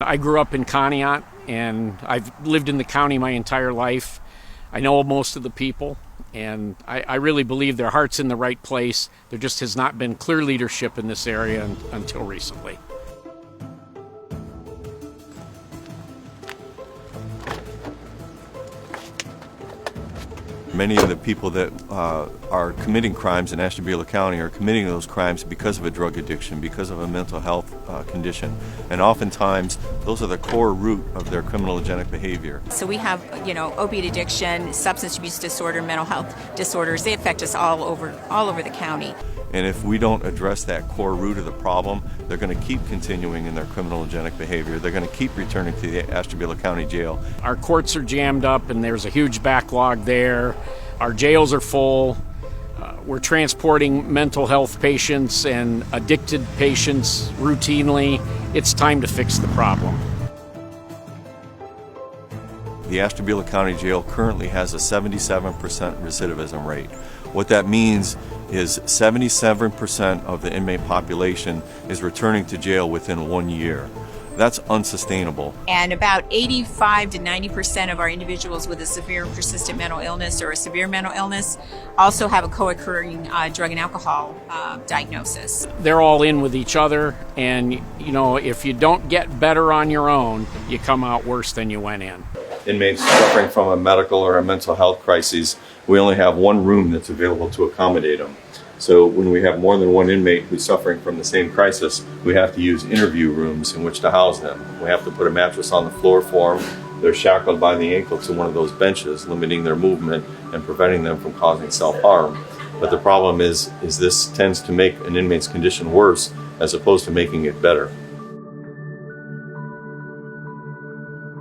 I grew up in Conneaut, and I've lived in the county my entire life. I know most of the people, and I really believe their heart's in the right place. There just has not been clear leadership in this area until recently. Many of the people that are committing crimes in Ashtabula County are committing those crimes because of a drug addiction, because of a mental health condition. And oftentimes, those are the core root of their criminogenic behavior. So we have, opiate addiction, substance abuse disorder, mental health disorders. They affect us all over the county. And if we don't address that core root of the problem, they're going to keep continuing in their criminogenic behavior. They're going to keep returning to the Ashtabula County Jail. Our courts are jammed up, and there's a huge backlog there. Our jails are full. We're transporting mental health patients and addicted patients routinely. It's time to fix the problem. The Ashtabula County Jail currently has a 77% recidivism rate. What that means is 77% of the inmate population is returning to jail within 1 year. That's unsustainable. And about 85 to 90% of our individuals with a severe and persistent mental illness or a severe mental illness also have a co-occurring drug and alcohol diagnosis. They're all in with each other, and if you don't get better on your own, you come out worse than you went in. Inmates suffering from a medical or a mental health crisis, we only have one room that's available to accommodate them. So when we have more than one inmate who's suffering from the same crisis, we have to use interview rooms in which to house them. We have to put a mattress on the floor for them. They're shackled by the ankle to one of those benches, limiting their movement and preventing them from causing self-harm. But the problem is this tends to make an inmate's condition worse as opposed to making it better.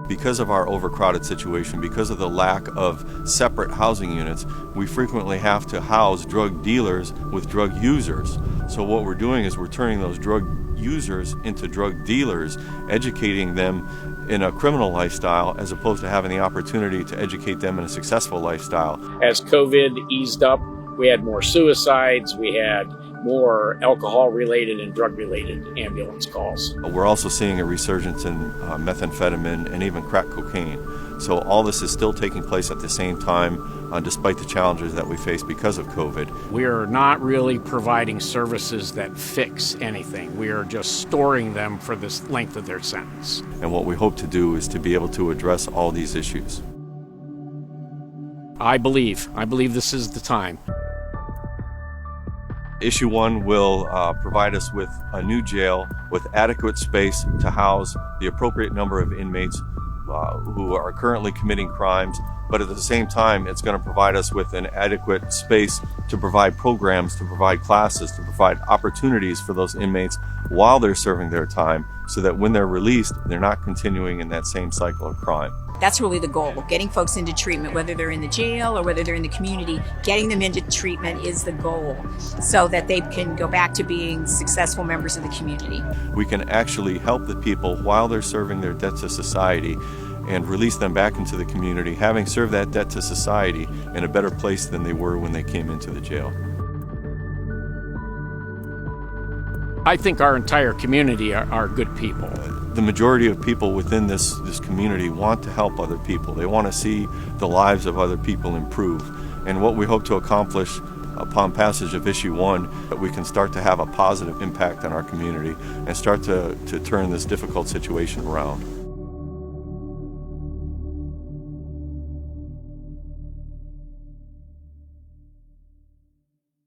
Because of our overcrowded situation, because of the lack of separate housing units, we frequently have to house drug dealers with drug users. So what we're doing is we're turning those drug users into drug dealers, educating them in a criminal lifestyle as opposed to having the opportunity to educate them in a successful lifestyle. As COVID eased up, we had more suicides, we had more alcohol-related and drug-related ambulance calls. We're also seeing a resurgence in methamphetamine and even crack cocaine. So all this is still taking place at the same time, despite the challenges that we face because of COVID. We are not really providing services that fix anything. We are just storing them for this length of their sentence. And what we hope to do is to be able to address all these issues. I believe this is the time. Issue 1 will provide us with a new jail with adequate space to house the appropriate number of inmates who are currently committing crimes, but at the same time it's going to provide us with an adequate space to provide programs, to provide classes, to provide opportunities for those inmates while they're serving their time, so that when they're released, they're not continuing in that same cycle of crime. That's really the goal. Getting folks into treatment, whether they're in the jail or whether they're in the community, getting them into treatment is the goal so that they can go back to being successful members of the community. We can actually help the people while they're serving their debt to society and release them back into the community, having served that debt to society in a better place than they were when they came into the jail. I think our entire community are good people. The majority of people within this community want to help other people. They want to see the lives of other people improve. And what we hope to accomplish upon passage of Issue 1, that we can start to have a positive impact on our community and start to turn this difficult situation around.